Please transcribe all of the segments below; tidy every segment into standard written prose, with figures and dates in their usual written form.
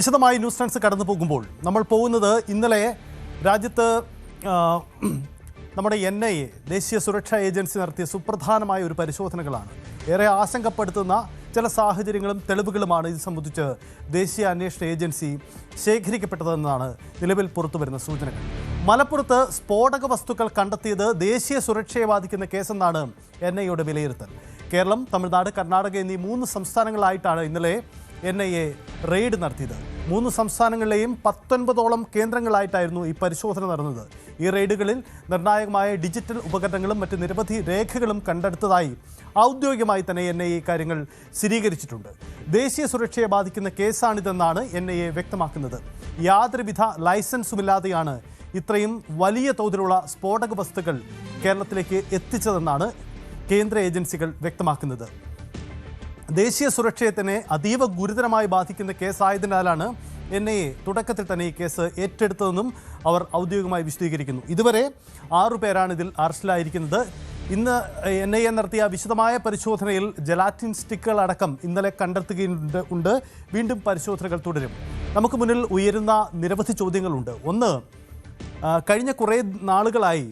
വിശദമായി news trends കടന്നു പോകുമ്പോൾ നമ്മൾ പോകുന്നത് ഇന്നലെ രാജ്യത്ത് നമ്മുടെ NIA ദേശീയ സുരക്ഷാ ഏജൻസി നടത്തിയ സുപ്രധാനമായ ഒരു പരിശോധനകളാണ്. ഏറെ ആശങ്കപ്പെടുത്തുന്ന ചില സാഹചര്യങ്ങളും തെളിവുകളുമാണ് ഇത് സംബന്ധിച്ച് ദേശീയ അന്വേഷണ ഏജൻസി ശേഖരിക്കപ്പെട്ടതെന്നാണ് നിലവിൽ പുറത്തുവരുന്ന സൂചനകൾ. മലപ്പുറത്ത് സ്ഫോടക വസ്തുക്കൾ കണ്ടെത്തിയത് ദേശീയ സുരക്ഷയെ ബാധിക്കുന്ന കേസെന്നാണ് NIAയുടെ വിലയിരുത്തൽ. കേരളം, തമിഴ്നാട്, കർണാടക എന്നീ 3 സംസ്ഥാനങ്ങളായിട്ടാണ് ഇന്നലെ NIA റെയ്ഡ് നടത്തിയത്. 3 സംസ്ഥാനങ്ങളിലെയും 19ഓളം കേന്ദ്രങ്ങളായിട്ടായിരുന്നു ഈ പരിശോധന നടന്നത്. ഈ റെയ്ഡുകളിൽ നിർണായകമായ ഡിജിറ്റൽ ഉപകരണങ്ങളും മറ്റ് നിരവധി രേഖകളും കണ്ടെടുത്തതായി ഔദ്യോഗികമായി തന്നെ NIA കാര്യങ്ങൾ സ്ഥിരീകരിച്ചിട്ടുണ്ട്. ദേശീയ സുരക്ഷയെ ബാധിക്കുന്ന കേസാണിതെന്നാണ് NIA വ്യക്തമാക്കുന്നത്. യാതൊരുവിധ ലൈസൻസുമില്ലാതെയാണ് ഇത്രയും വലിയ തോതിലുള്ള സ്ഫോടക വസ്തുക്കൾ കേരളത്തിലേക്ക് എത്തിച്ചതെന്നാണ് കേന്ദ്ര ഏജൻസികൾ വ്യക്തമാക്കുന്നത്. ദേശീയ സുരക്ഷയെ തന്നെ അതീവ ഗുരുതരമായി ബാധിക്കുന്ന കേസായതിനാലാണ് NIA തുടക്കത്തിൽ തന്നെ ഈ കേസ് ഏറ്റെടുത്തതെന്നും അവർ ഔദ്യോഗികമായി വിശദീകരിക്കുന്നു. ഇതുവരെ 6 പേരാണ് ഇതിൽ അറസ്റ്റിലായിരിക്കുന്നത്. ഇന്ന് NIA നടത്തിയ വിശദമായ പരിശോധനയിൽ ജലാറ്റിൻ സ്റ്റിക്കുകൾ അടക്കം ഇന്നലെ കണ്ടെത്തുകയുണ്ട്. വീണ്ടും പരിശോധനകൾ തുടരും. നമുക്ക് മുന്നിൽ ഉയരുന്ന നിരവധി ചോദ്യങ്ങളുണ്ട്. ഒന്ന്, കഴിഞ്ഞ കുറേ നാളുകളായി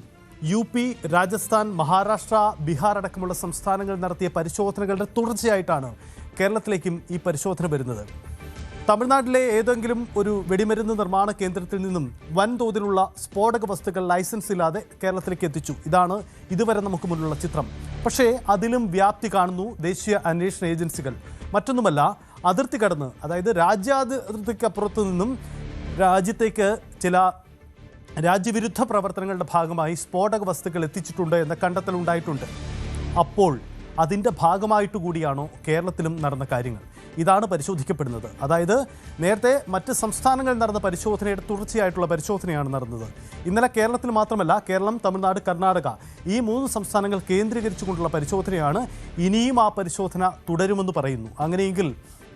UP, രാജസ്ഥാൻ, മഹാരാഷ്ട്ര, ബീഹാർ അടക്കമുള്ള സംസ്ഥാനങ്ങൾ നടത്തിയ പരിശോധനകളുടെ തുടർച്ചയായിട്ടാണ് കേരളത്തിലേക്കും ഈ പരിശോധന വരുന്നത്. തമിഴ്നാട്ടിലെ ഏതെങ്കിലും ഒരു വെടിമരുന്ന് നിർമ്മാണ കേന്ദ്രത്തിൽ നിന്നും വൻതോതിലുള്ള സ്ഫോടക വസ്തുക്കൾ ലൈസൻസ് ഇല്ലാതെ കേരളത്തിലേക്ക് എത്തിച്ചു. ഇതാണ് ഇതുവരെ നമുക്ക് മുന്നിലുള്ള ചിത്രം. പക്ഷേ അതിലും വ്യാപ്തി കാണുന്നു ദേശീയ അന്വേഷണ ഏജൻസികൾ. മറ്റൊന്നുമല്ല, അതിർത്തി കടന്ന്, അതായത് രാജ്യാതിർത്തിക്കപ്പുറത്തു നിന്നും രാജ്യത്തേക്ക് ചില രാജ്യവിരുദ്ധ പ്രവർത്തനങ്ങളുടെ ഭാഗമായി സ്ഫോടക വസ്തുക്കൾ എത്തിച്ചിട്ടുണ്ട് എന്ന കണ്ടെത്തലുണ്ടായിട്ടുണ്ട്. അപ്പോൾ അതിൻ്റെ ഭാഗമായിട്ട് കൂടിയാണോ കേരളത്തിലും നടന്ന കാര്യങ്ങൾ? ഇതാണ് പരിശോധിക്കപ്പെടുന്നത്. അതായത് നേരത്തെ മറ്റ് സംസ്ഥാനങ്ങളിൽ നടന്ന പരിശോധനയുടെ തുടർച്ചയായിട്ടുള്ള പരിശോധനയാണ് നടന്നത്. ഇന്നലെ കേരളത്തിൽ മാത്രമല്ല, കേരളം, തമിഴ്നാട്, കർണാടക ഈ 3 സംസ്ഥാനങ്ങൾ കേന്ദ്രീകരിച്ചുകൊണ്ടുള്ള പരിശോധനയാണ്. ഇനിയും ആ പരിശോധന തുടരുമെന്ന് പറയുന്നു. അങ്ങനെയെങ്കിൽ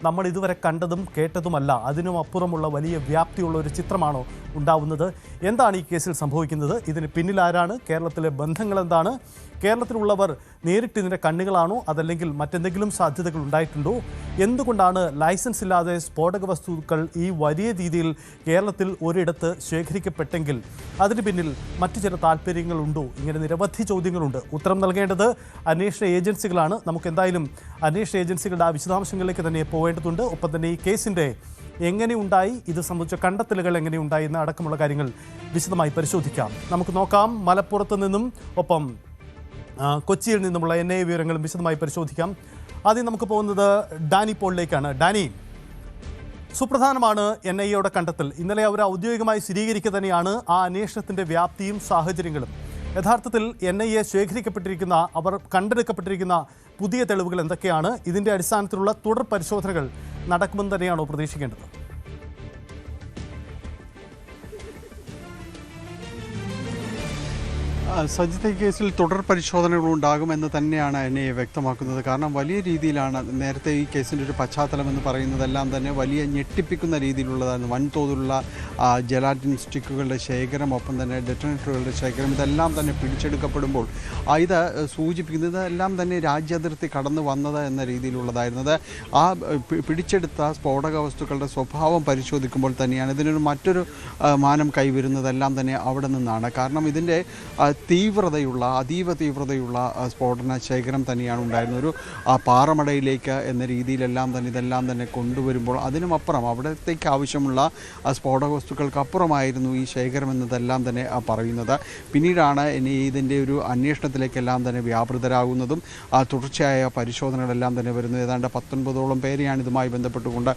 നമ്മൾ ഇതുവരെ കണ്ടതും കേട്ടതുമല്ല, അതിനും അപ്പുറമുള്ള വലിയ വ്യാപ്തിയുള്ള ഒരു ചിത്രമാണോ ഉണ്ടാവുന്നത്? എന്താണ് ഈ കേസിൽ സംഭവിക്കുന്നത്? ഇതിന് പിന്നിൽ ആരാണ്? കേരളത്തിലെ ബന്ധങ്ങൾ എന്താണ്? കേരളത്തിലുള്ളവർ നേരിട്ട് ഇതിൻ്റെ കണ്ണുകളാണോ, അതല്ലെങ്കിൽ മറ്റെന്തെങ്കിലും സാധ്യതകൾ ഉണ്ടായിട്ടുണ്ടോ? എന്തുകൊണ്ടാണ് ലൈസൻസ് ഇല്ലാതെ സ്ഫോടക വസ്തുക്കൾ ഈ വലിയ രീതിയിൽ കേരളത്തിൽ ഒരിടത്ത് ശേഖരിക്കപ്പെട്ടെങ്കിൽ അതിന് പിന്നിൽ മറ്റു ചില താല്പര്യങ്ങളുണ്ടോ? ഇങ്ങനെ നിരവധി ചോദ്യങ്ങളുണ്ട്. ഉത്തരം നൽകേണ്ടത് അന്വേഷണ ഏജൻസികളാണ്. നമുക്ക് എന്തായാലും അന്വേഷണ ഏജൻസികളുടെ ആ വിശദാംശങ്ങളിലേക്ക് തന്നെ പോവേണ്ടതുണ്ട്. ഒപ്പം തന്നെ ഈ കേസിൻ്റെ എങ്ങനെയുണ്ടായി, ഇത് സംബന്ധിച്ച കണ്ടെത്തലുകൾ എങ്ങനെയുണ്ടായി എന്ന അടക്കമുള്ള കാര്യങ്ങൾ വിശദമായി പരിശോധിക്കാം. നമുക്ക് നോക്കാം. മലപ്പുറത്ത് നിന്നും ഒപ്പം കൊച്ചിയിൽ നിന്നുമുള്ള NIA വിവരങ്ങളും വിശദമായി പരിശോധിക്കാം. ആദ്യം നമുക്ക് പോകുന്നത് ഡാനി പോളിലേക്കാണ്. ഡാനി, സുപ്രധാനമാണ് NIAയുടെ കണ്ടെത്തൽ. ഇന്നലെ അവർ ഔദ്യോഗികമായി സ്ഥിരീകരിക്കുക തന്നെയാണ് ആ അന്വേഷണത്തിൻ്റെ വ്യാപ്തിയും സാഹചര്യങ്ങളും. യഥാർത്ഥത്തിൽ NIA ശേഖരിക്കപ്പെട്ടിരിക്കുന്ന, അവർ കണ്ടെടുക്കപ്പെട്ടിരിക്കുന്ന പുതിയ തെളിവുകൾ എന്തൊക്കെയാണ്? ഇതിൻ്റെ അടിസ്ഥാനത്തിലുള്ള തുടർ പരിശോധനകൾ നടക്കുമെന്ന് തന്നെയാണോ പ്രതീക്ഷിക്കേണ്ടത്? സജിത്ത്, കേസിൽ തുടർ പരിശോധനകൾ ഉണ്ടാകുമെന്ന് തന്നെയാണ് NIA വ്യക്തമാക്കുന്നത്. കാരണം വലിയ രീതിയിലാണ് നേരത്തെ ഈ കേസിൻ്റെ ഒരു പശ്ചാത്തലം എന്ന് പറയുന്നതെല്ലാം തന്നെ വലിയ ഞെട്ടിപ്പിക്കുന്ന രീതിയിലുള്ളതാണ്. വൻതോതിലുള്ള ജലാറ്റിൻ സ്റ്റിക്കുകളുടെ ശേഖരം, ഒപ്പം തന്നെ ഡെറ്റനേറ്ററുകളുടെ ശേഖരം, ഇതെല്ലാം തന്നെ പിടിച്ചെടുക്കപ്പെടുമ്പോൾ ഇത് സൂചിപ്പിക്കുന്നത് എല്ലാം തന്നെ രാജ്യാതിർത്തി കടന്നു വന്നത് എന്ന രീതിയിലുള്ളതായിരുന്നത്. ആ പിടിച്ചെടുത്ത സ്ഫോടക വസ്തുക്കളുടെ സ്വഭാവം പരിശോധിക്കുമ്പോൾ തന്നെയാണ് ഇതിനൊരു മറ്റൊരു മാനം കൈവരുന്നതെല്ലാം തന്നെ അവിടെ നിന്നാണ്. കാരണം ഇതിൻ്റെ അതീവ തീവ്രതയുള്ള സ്ഫോടന ശേഖരം തന്നെയാണ് ഉണ്ടായിരുന്നത്. ഒരു പാറമടയിലേക്ക് എന്ന രീതിയിലെല്ലാം തന്നെ ഇതെല്ലാം തന്നെ കൊണ്ടുവരുമ്പോൾ അതിനുമപ്പുറം അവിടത്തേക്ക് ആവശ്യമുള്ള സ്ഫോടക വസ്തുക്കൾക്കപ്പുറമായിരുന്നു ഈ ശേഖരം എന്നതെല്ലാം തന്നെ പറയുന്നത്. പിന്നീടാണ് ഇനി ഇതിൻ്റെ ഒരു അന്വേഷണത്തിലേക്കെല്ലാം തന്നെ വ്യാപൃതരാകുന്നതും തുടർച്ചയായ പരിശോധനകളെല്ലാം തന്നെ വരുന്നത്. ഏതാണ്ട് 19ഓളം പേരെയാണ് ഇതുമായി ബന്ധപ്പെട്ടുകൊണ്ട്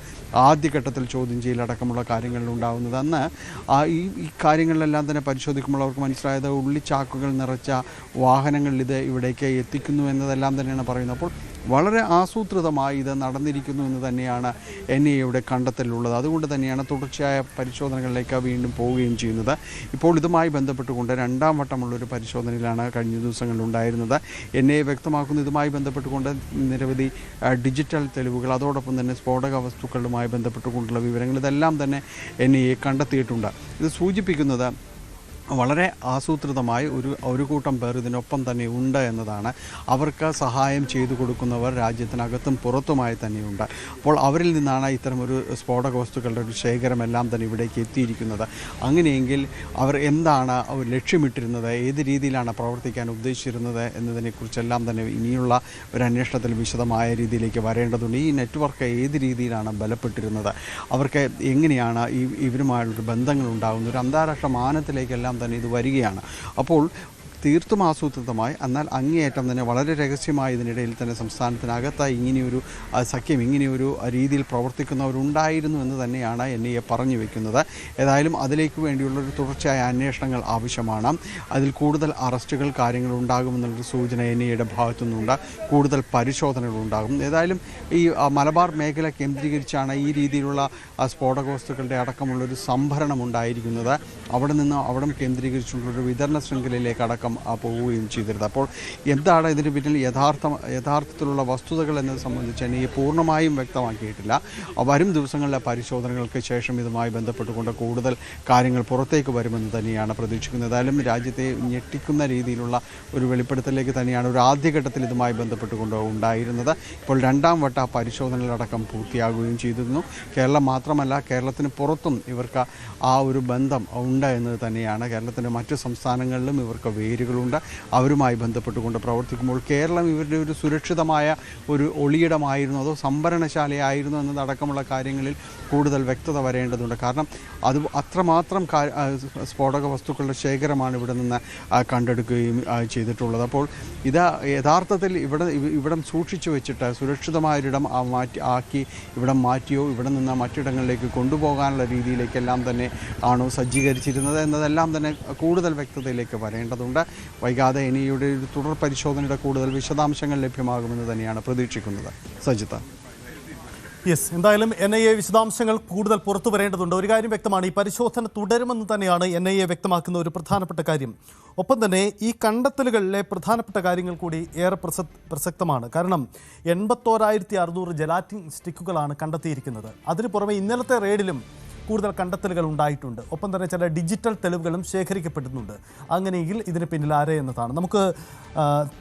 ആദ്യഘട്ടത്തിൽ ചോദ്യം ചെയ്യലടക്കമുള്ള കാര്യങ്ങളിലുണ്ടാകുന്നത്. അന്ന് ഈ കാര്യങ്ങളിലെല്ലാം തന്നെ പരിശോധിക്കുമ്പോൾ അവർക്ക് മനസ്സിലായത് ഉള്ളിച്ചാക്കുകൾ നിറച്ച വാഹനങ്ങളിൽ ഇത് ഇവിടേക്ക് എത്തിക്കുന്നു എന്നതെല്ലാം തന്നെയാണ് പറയുന്നത്. അപ്പോൾ വളരെ ആസൂത്രിതമായി ഇത് നടന്നിരിക്കുന്നു എന്ന് തന്നെയാണ് NIAയുടെ കണ്ടെത്തലുള്ളത്. അതുകൊണ്ട് തന്നെയാണ് തുടർച്ചയായ പരിശോധനകളിലേക്ക് വീണ്ടും പോവുകയും ചെയ്യുന്നത്. ഇപ്പോൾ ഇതുമായി ബന്ധപ്പെട്ടുകൊണ്ട് 2ാം വട്ടമുള്ളൊരു പരിശോധനയിലാണ് കഴിഞ്ഞ ദിവസങ്ങളിൽ ഉണ്ടായിരുന്നത്. NIA വ്യക്തമാക്കുന്ന ഇതുമായി ബന്ധപ്പെട്ടുകൊണ്ട് നിരവധി ഡിജിറ്റൽ തെളിവുകൾ, അതോടൊപ്പം തന്നെ സ്ഫോടക വസ്തുക്കളുമായി ബന്ധപ്പെട്ടുകൊണ്ടുള്ള വിവരങ്ങൾ, ഇതെല്ലാം തന്നെ NIA കണ്ടെത്തിയിട്ടുണ്ട്. ഇത് സൂചിപ്പിക്കുന്നത് വളരെ ആസൂത്രിതമായി ഒരു കൂട്ടം പേർ ഇതിനൊപ്പം തന്നെ ഉണ്ട് എന്നതാണ്. അവർക്ക് സഹായം ചെയ്തു കൊടുക്കുന്നവർ രാജ്യത്തിനകത്തും പുറത്തുമായി തന്നെയുണ്ട്. അപ്പോൾ അവരിൽ നിന്നാണ് ഇത്തരമൊരു സ്ഫോടക വസ്തുക്കളുടെ ഒരു ശേഖരമെല്ലാം തന്നെ ഇവിടേക്ക് എത്തിയിരിക്കുന്നത്. അങ്ങനെയെങ്കിൽ അവർ എന്താണ് ലക്ഷ്യമിട്ടിരുന്നത്, ഏത് രീതിയിലാണ് പ്രവർത്തിക്കാൻ ഉദ്ദേശിച്ചിരുന്നത് എന്നതിനെക്കുറിച്ചെല്ലാം തന്നെ ഇനിയുള്ള ഒരു അന്വേഷണത്തിൽ വിശദമായ രീതിയിലേക്ക് വരേണ്ടതുണ്ട്. ഈ നെറ്റ്വർക്ക് ഏത് രീതിയിലാണ് ബലപ്പെട്ടിരുന്നത്, അവർക്ക് എങ്ങനെയാണ് ഇവരുമായുള്ളൊരു ബന്ധങ്ങൾ ഉണ്ടാകുന്നത്, ഒരു അന്താരാഷ്ട്ര മാനത്തിലേക്കെല്ലാം തന്നെ ഇത് വരികയാണ്. അപ്പോൾ തീർത്തും ആസൂത്രിതമായി, എന്നാൽ അങ്ങേയറ്റം തന്നെ വളരെ രഹസ്യമായി ഇതിനിടയിൽ തന്നെ സംസ്ഥാനത്തിനകത്ത് ഇങ്ങനെയൊരു സഖ്യം, ഇങ്ങനെയൊരു രീതിയിൽ പ്രവർത്തിക്കുന്നവരുണ്ടായിരുന്നു എന്ന് തന്നെയാണ് NIA പറഞ്ഞു വയ്ക്കുന്നത്. ഏതായാലും അതിലേക്ക് വേണ്ടിയുള്ളൊരു തുടർച്ചയായ അന്വേഷണങ്ങൾ ആവശ്യമാണ്. അതിൽ കൂടുതൽ അറസ്റ്റുകൾ കാര്യങ്ങൾ ഉണ്ടാകുമെന്നുള്ളൊരു സൂചന NIAയുടെ ഭാഗത്തുനിന്നുണ്ട്. കൂടുതൽ പരിശോധനകളുണ്ടാകും. ഏതായാലും ഈ മലബാർ മേഖല കേന്ദ്രീകരിച്ചാണ് ഈ രീതിയിലുള്ള സ്ഫോടക വസ്തുക്കളുടെ അടക്കമുള്ളൊരു സംഭരണം ഉണ്ടായിരിക്കുന്നത്. അവിടം കേന്ദ്രീകരിച്ചുള്ളൊരു വിതരണ ശൃംഖലയിലേക്ക് അടക്കം പോവുകയും ചെയ്തിരുന്നത്. അപ്പോൾ എന്താണ് ഇതിന് പിന്നിൽ യഥാർത്ഥത്തിലുള്ള വസ്തുതകൾ എന്നത് സംബന്ധിച്ച് NIA പൂർണ്ണമായും വ്യക്തമാക്കിയിട്ടില്ല. വരും ദിവസങ്ങളിലെ പരിശോധനകൾക്ക് ശേഷം ഇതുമായി ബന്ധപ്പെട്ടുകൊണ്ട് കൂടുതൽ കാര്യങ്ങൾ പുറത്തേക്ക് വരുമെന്ന് തന്നെയാണ് പ്രതീക്ഷിക്കുന്നത്. ഏതായാലും രാജ്യത്തെ ഞെട്ടിക്കുന്ന രീതിയിലുള്ള ഒരു വെളിപ്പെടുത്തലിലേക്ക് തന്നെയാണ് ഒരു ആദ്യഘട്ടത്തിൽ ഇതുമായി ബന്ധപ്പെട്ടുകൊണ്ട് ഉണ്ടായിരുന്നത്. ഇപ്പോൾ രണ്ടാം വട്ട പരിശോധനകളടക്കം പൂർത്തിയാകുകയും ചെയ്തിരുന്നു. കേരളം മാത്രമല്ല, കേരളത്തിന് പുറത്തും ഇവർക്ക് ആ ഒരു ബന്ധം ഉണ്ട് എന്നത് തന്നെയാണ്. കേരളത്തിൻ്റെ മറ്റു സംസ്ഥാനങ്ങളിലും ഇവർക്ക് വേരുകളുണ്ട്. അവരുമായി ബന്ധപ്പെട്ടുകൊണ്ട് പ്രവർത്തിക്കുമ്പോൾ കേരളം ഇവരുടെ ഒരു സുരക്ഷിതമായ ഒരു ഒളിയിടമായിരുന്നു, അതോ സംഭരണശാലയായിരുന്നു എന്നതടക്കമുള്ള കാര്യങ്ങളിൽ കൂടുതൽ വ്യക്തത വരേണ്ടതുണ്ട്. കാരണം അത് അത്രമാത്രം സ്ഫോടക വസ്തുക്കളുടെ ശേഖരമാണ് ഇവിടെ നിന്ന് കണ്ടെടുക്കുകയും ചെയ്തിട്ടുള്ളത്. അപ്പോൾ ഇത് യഥാർത്ഥത്തിൽ ഇവിടം സൂക്ഷിച്ചു വെച്ചിട്ട് സുരക്ഷിതമായൊരിടം ഇവിടം മാറ്റിയോ ഇവിടെ നിന്ന് മറ്റിടങ്ങളിലേക്ക് കൊണ്ടുപോകാനുള്ള രീതിയിലേക്കെല്ലാം തന്നെ ആണോ സജ്ജീകരിച്ചിരുന്നത് എന്നതെല്ലാം തന്നെ കൂടുതൽ വ്യക്തതയിലേക്ക് വരേണ്ടതുണ്ട്. വൈകാതെ NIAയുടെ ഒരു തുടർ പരിശോധനയുടെ കൂടുതൽ വിശദാംശങ്ങൾ ലഭ്യമാകുമെന്ന് തന്നെയാണ് പ്രതീക്ഷിക്കുന്നത്. സജിത. യെസ്, എന്തായാലും NIA വിശദാംശങ്ങൾ കൂടുതൽ പുറത്തു വരേണ്ടതുണ്ട്. ഒരു കാര്യം വ്യക്തമാണ്, ഈ പരിശോധന തുടരുമെന്ന് തന്നെയാണ് NIA വ്യക്തമാക്കുന്ന ഒരു പ്രധാനപ്പെട്ട കാര്യം. ഒപ്പം തന്നെ ഈ കണ്ടെത്തലുകളിലെ പ്രധാനപ്പെട്ട കാര്യങ്ങൾ കൂടി ഏറെ പ്രസക്തമാണ്. കാരണം 81,600 ജലാറ്റിൻ സ്റ്റിക്കുകളാണ് കണ്ടെത്തിയിരിക്കുന്നത്. അതിനു പുറമെ ഇന്നലത്തെ റെയ്ഡിലും കൂടുതൽ കണ്ടെത്തലുകൾ ഉണ്ടായിട്ടുണ്ട്. ഒപ്പം തന്നെ ചില ഡിജിറ്റൽ തെളിവുകളും ശേഖരിക്കപ്പെടുന്നുണ്ട്. അങ്ങനെയെങ്കിൽ ഇതിന് പിന്നിൽ ആരെ എന്നതാണ്. നമുക്ക്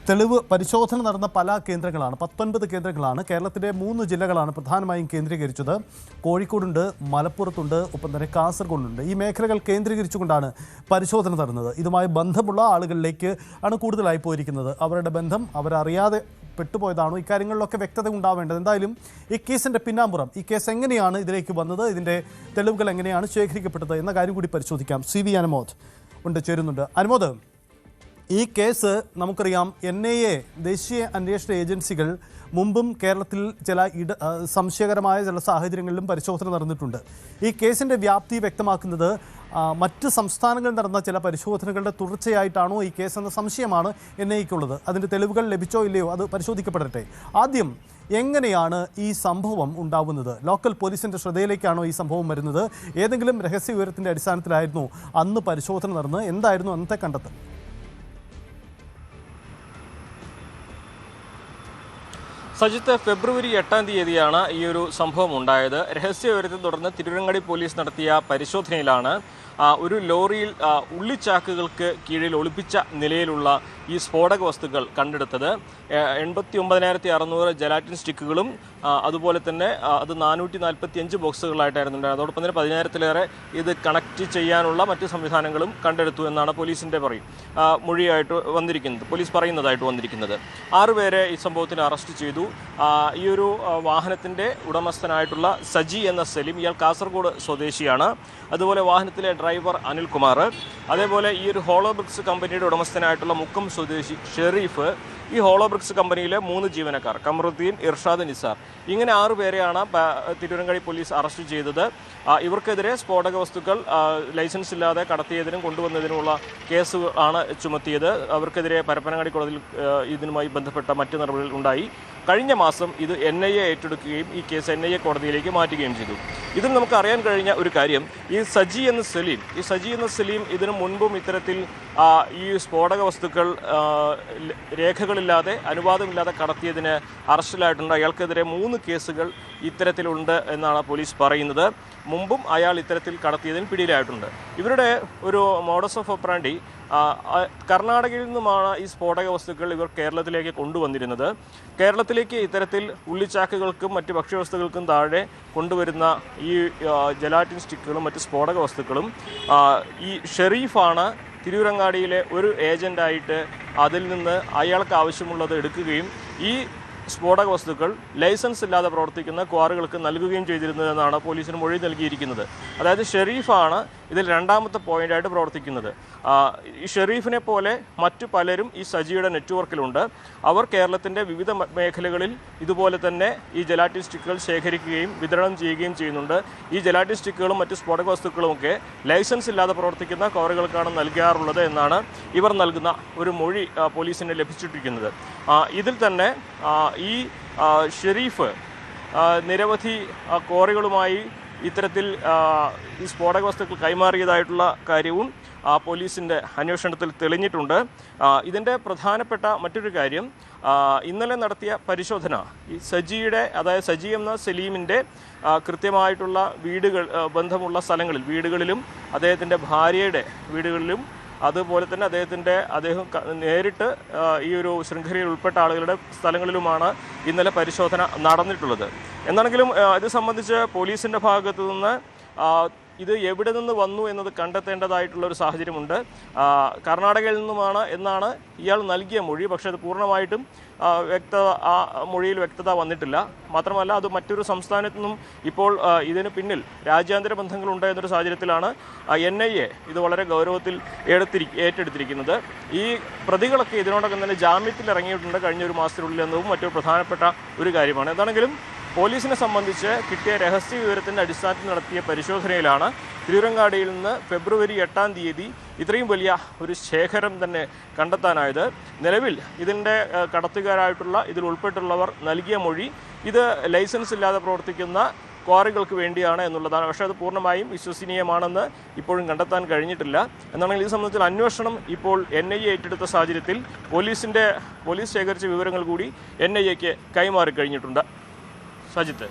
തെളിവ് പരിശോധന നടന്ന പല കേന്ദ്രങ്ങളാണ്, 19 കേന്ദ്രങ്ങളാണ്. കേരളത്തിലെ 3 ജില്ലകളാണ് പ്രധാനമായും കേന്ദ്രീകരിച്ചത്. കോഴിക്കോടുണ്ട്, മലപ്പുറത്തുണ്ട്, ഒപ്പം തന്നെ കാസർഗോഡുണ്ട്. ഈ മേഖലകൾ കേന്ദ്രീകരിച്ചുകൊണ്ടാണ് പരിശോധന നടന്നത്. ഇതുമായി ബന്ധമുള്ള ആളുകളിലേക്ക് ആണ് കൂടുതലായി പോയിരിക്കുന്നത്. അവരുടെ ബന്ധം അവരറിയാതെ പെട്ടുപോയതാണോ, ഇക്കാര്യങ്ങളിലൊക്കെ വ്യക്തത ഉണ്ടാവേണ്ടത്. എന്തായാലും ഈ കേസിൻ്റെ പിന്നാമ്പുറം, ഈ കേസ് എങ്ങനെയാണ് ഇതിലേക്ക് വന്നത്, ഇതിൻ്റെ തെളിവുകൾ എങ്ങനെയാണ് ശേഖരിക്കപ്പെട്ടത് എന്ന കാര്യം കൂടി പരിശോധിക്കാം. CV അനുമോദ് ചേരുന്നുണ്ട്. അനുമോദ്, ഈ കേസ് നമുക്കറിയാം, NIA ദേശീയ അന്വേഷണ ഏജൻസികൾ മുമ്പും കേരളത്തിൽ ചില സംശയകരമായ ചില സാഹചര്യങ്ങളിലും പരിശോധന നടന്നിട്ടുണ്ട്. ഈ കേസിൻ്റെ വ്യാപ്തി വ്യക്തമാക്കുന്നത് മറ്റ് സംസ്ഥാനങ്ങളിൽ നടന്ന ചില പരിശോധനകളുടെ തുടർച്ചയായിട്ടാണോ ഈ കേസ് എന്ന സംശയമാണ് NIAക്കുള്ളത്. അതിൻ്റെ തെളിവുകൾ ലഭിച്ചോ ഇല്ലയോ അത് പരിശോധിക്കപ്പെടട്ടെ. ആദ്യം, എങ്ങനെയാണ് ഈ സംഭവം ഉണ്ടാവുന്നത്? ലോക്കൽ പോലീസിൻ്റെ ശ്രദ്ധയിലേക്കാണോ ഈ സംഭവം വരുന്നത്? ഏതെങ്കിലും രഹസ്യ വിവരത്തിൻ്റെ അടിസ്ഥാനത്തിലായിരുന്നു അന്ന് പരിശോധന നടന്ന്? എന്തായിരുന്നു അന്നത്തെ കണ്ടെത്തൽ? സജിത്ത്, ഫെബ്രുവരി 8-ാം തീയതിയാണ് ഈ ഒരു സംഭവം ഉണ്ടായത്. രഹസ്യവിവരത്തെ തുടർന്ന് തിരുവരങ്ങാടി പോലീസ് നടത്തിയ പരിശോധനയിലാണ് ഒരു ലോറിയിൽ ഉള്ളിച്ചാക്കുകൾക്ക് കീഴിൽ ഒളിപ്പിച്ച നിലയിലുള്ള ഈ സ്ഫോടക വസ്തുക്കൾ കണ്ടെടുത്തത്. 89,600 ജലാറ്റിൻ സ്റ്റിക്കുകളും അതുപോലെ തന്നെ അത് 445 ബോക്സുകളായിട്ടായിരുന്നു ഉണ്ടായത്. അതോടൊപ്പം തന്നെ 10,000-ലേറെ ഇത് കണക്ട് ചെയ്യാനുള്ള മറ്റ് സംവിധാനങ്ങളും കണ്ടെടുത്തു എന്നാണ് പോലീസിൻ്റെ മൊഴിയായിട്ട് വന്നിരിക്കുന്നത്, പോലീസ് പറയുന്നതായിട്ട് വന്നിരിക്കുന്നത്. 6 പേരെ ഈ സംഭവത്തിൽ അറസ്റ്റ് ചെയ്തു. ഈ ഒരു വാഹനത്തിൻ്റെ ഉടമസ്ഥനായിട്ടുള്ള സജി എന്ന സലീം, ഇയാൾ കാസർഗോഡ് സ്വദേശിയാണ്. അതുപോലെ വാഹനത്തിലെ ഡ്രൈവർ അനിൽകുമാർ, അതേപോലെ ഈ ഒരു ഹോളോ ബ്രിക്സ് കമ്പനിയുടെ ഉടമസ്ഥനായിട്ടുള്ള മുക്കം സ്വദേശി ഷെരീഫ്, ഈ ഹോളോ ബ്രിക്സ് കമ്പനിയിലെ 3 ജീവനക്കാർ കമറുദ്ദീൻ, ഇർഷാദ്, നിസാർ, ഇങ്ങനെ 6 പേരെയാണ് തിരുവരങ്ങാടി പോലീസ് അറസ്റ്റ് ചെയ്തത്. ഇവർക്കെതിരെ സ്ഫോടക വസ്തുക്കൾ ലൈസൻസ് ഇല്ലാതെ കടത്തിയതിനും കൊണ്ടുവന്നതിനുമുള്ള കേസ് ആണ് ചുമത്തിയത്. അവർക്കെതിരെ പരപ്പനങ്ങാടി കോടതിയിൽ ഇതിനുമായി ബന്ധപ്പെട്ട മറ്റ് നടപടികൾ ഉണ്ടായി. കഴിഞ്ഞ മാസം ഇത് NIA ഏറ്റെടുക്കുകയും ഈ കേസ് NIA കോടതിയിലേക്ക് മാറ്റുകയും ചെയ്തു. ഇതിൽ നമുക്ക് അറിയാൻ കഴിഞ്ഞ ഒരു കാര്യം, ഈ സജി എന്ന സലീം ഇതിനു മുൻപും ഇത്തരത്തിൽ ഈ സ്ഫോടക വസ്തുക്കൾ രേഖകളില്ലാതെ അനുവാദമില്ലാതെ കടത്തിയതിന് അറസ്റ്റിലായിട്ടുണ്ട്. അയാൾക്കെതിരെ 3 കേസുകൾ ഇത്തരത്തിലുണ്ട് എന്നാണ് പോലീസ് പറയുന്നത്. മുമ്പും അയാൾ ഇത്തരത്തിൽ കടത്തിയതിന് പിടിയിലായിട്ടുണ്ട്. ഇവരുടെ ഒരു മോഡസ് ഓഫ് ഓപ്പറാൻഡി കർണാടകയിൽ നിന്നുമാണ് ഈ സ്ഫോടക വസ്തുക്കൾ ഇവർ കേരളത്തിലേക്ക് കൊണ്ടുവന്നിരുന്നത്. കേരളത്തിലേക്ക് ഇത്തരത്തിൽ ഉള്ളിച്ചാക്കുകൾക്കും മറ്റ് ഭക്ഷ്യവസ്തുക്കൾക്കും താഴെ കൊണ്ടുവരുന്ന ഈ ജലാറ്റിൻ സ്റ്റിക്കുകളും മറ്റ് സ്ഫോടക വസ്തുക്കളും ഈ ഷെരീഫാണ് തിരൂരങ്ങാടിയിലെ ഒരു ഏജൻ്റായിട്ട് അതിൽ നിന്ന് അയാൾക്ക് ആവശ്യമുള്ളത് എടുക്കുകയും ഈ സ്ഫോടക വസ്തുക്കൾ ലൈസൻസ് ഇല്ലാതെ പ്രവർത്തിക്കുന്ന ക്വാറികൾക്ക് നൽകുകയും ചെയ്തിരുന്നതെന്നാണ് പോലീസിന് മൊഴി നൽകിയിരിക്കുന്നത്. അതായത് ഷെരീഫാണ് ഇതിൽ രണ്ടാമത്തെ പോയിൻ്റായിട്ട് പ്രവർത്തിക്കുന്നത്. ഈ ഷെരീഫിനെ പോലെ മറ്റു പലരും ഈ സജിയുടെ നെറ്റ്വർക്കിലുണ്ട്. അവർ കേരളത്തിൻ്റെ വിവിധ മേഖലകളിൽ ഇതുപോലെ തന്നെ ഈ ജലാറ്റിൻ സ്റ്റിക്കുകൾ ശേഖരിക്കുകയും വിതരണം ചെയ്യുകയും ചെയ്യുന്നുണ്ട്. ഈ ജലാറ്റിൻ സ്റ്റിക്കുകളും മറ്റ് സ്ഫോടക വസ്തുക്കളുമൊക്കെ ലൈസൻസ് ഇല്ലാതെ പ്രവർത്തിക്കുന്ന ക്വാറികൾക്കാണ് നൽകാറുള്ളത് എന്നാണ് ഇവർ നൽകുന്ന ഒരു മൊഴി പോലീസിന് ലഭിച്ചിട്ടിരിക്കുന്നത്. ഇതിൽ തന്നെ ഈ ഷെരീഫ് നിരവധി ക്വാറികളുമായി ഇത്തരത്തിൽ ഈ സ്ഫോടക വസ്തുക്കൾ കൈമാറിയതായിട്ടുള്ള കാര്യവും പോലീസിൻ്റെ അന്വേഷണത്തിൽ തെളിഞ്ഞിട്ടുണ്ട്. ഇതിൻ്റെ പ്രധാനപ്പെട്ട മറ്റൊരു കാര്യം, ഇന്നലെ നടത്തിയ പരിശോധന ഈ സജിയുടെ, അതായത് സജി എന്ന സലീമിൻ്റെ കൃത്യമായിട്ടുള്ള ബന്ധമുള്ള സ്ഥലങ്ങളിൽ, വീടുകളിലും അദ്ദേഹത്തിൻ്റെ ഭാര്യയുടെ വീടുകളിലും അതുപോലെ തന്നെ അദ്ദേഹം നേരിട്ട് ഈ ഒരു ശൃംഖലയിൽ ഉൾപ്പെട്ട ആളുകളുടെ സ്ഥലങ്ങളിലുമാണ് ഇന്നലെ പരിശോധന നടന്നിട്ടുള്ളത്. എന്നാണെങ്കിലും ഇത് സംബന്ധിച്ച് പോലീസിൻ്റെ ഭാഗത്തു നിന്ന് ഇത് എവിടെ നിന്ന് വന്നു എന്നത് കണ്ടെത്തേണ്ടതായിട്ടുള്ള ഒരു സാഹചര്യമുണ്ട്. കർണാടകയിൽ നിന്നുമാണ് എന്നാണ് ഇയാൾ നൽകിയ മൊഴി. പക്ഷേ അത് പൂർണ്ണമായിട്ടും മൊഴിയിൽ വ്യക്തത വന്നിട്ടില്ല. മാത്രമല്ല അത് മറ്റൊരു സംസ്ഥാനത്തു നിന്നും ഇപ്പോൾ ഇതിന് പിന്നിൽ രാജ്യാന്തര ബന്ധങ്ങളുണ്ട് എന്നൊരു സാഹചര്യത്തിലാണ് NIA ഇത് വളരെ ഗൗരവത്തിൽ ഏറ്റെടുത്തിരിക്കുന്നത്. ഈ പ്രതികളൊക്കെ ഇതിനോടൊപ്പം തന്നെ ജാമ്യത്തിൽ ഇറങ്ങിയിട്ടുണ്ട് കഴിഞ്ഞ ഒരു മാസത്തിനുള്ളിൽ എന്നതും മറ്റൊരു പ്രധാനപ്പെട്ട ഒരു കാര്യമാണ്. എന്താണെങ്കിലും പോലീസിനെ സംബന്ധിച്ച് കിട്ടിയ രഹസ്യ വിവരത്തിൻ്റെ അടിസ്ഥാനത്തിൽ നടത്തിയ പരിശോധനയിലാണ് തിരൂരങ്ങാടിയിൽ നിന്ന് ഫെബ്രുവരി 8-ാം തീയതി ഇത്രയും വലിയ ഒരു ശേഖരം തന്നെ കണ്ടെത്താനായത്. നിലവിൽ ഇതിൻ്റെ കടത്തുകാരായിട്ടുള്ള ഇതിൽ ഉൾപ്പെട്ടുള്ളവർ നൽകിയ മൊഴി ഇത് ലൈസൻസ് ഇല്ലാതെ പ്രവർത്തിക്കുന്ന ക്വാറികൾക്ക് വേണ്ടിയാണ് എന്നുള്ളതാണ്. പക്ഷേ അത് പൂർണ്ണമായും വിശ്വസനീയമാണെന്ന് ഇപ്പോഴും കണ്ടെത്താൻ കഴിഞ്ഞിട്ടില്ല. എന്നാണെങ്കിൽ ഇത് സംബന്ധിച്ചുള്ള അന്വേഷണം ഇപ്പോൾ NIA ഏറ്റെടുത്ത സാഹചര്യത്തിൽ പോലീസ് ശേഖരിച്ച വിവരങ്ങൾ കൂടി NIAക്ക് കൈമാറി കഴിഞ്ഞിട്ടുണ്ട്. സജിത്ത്.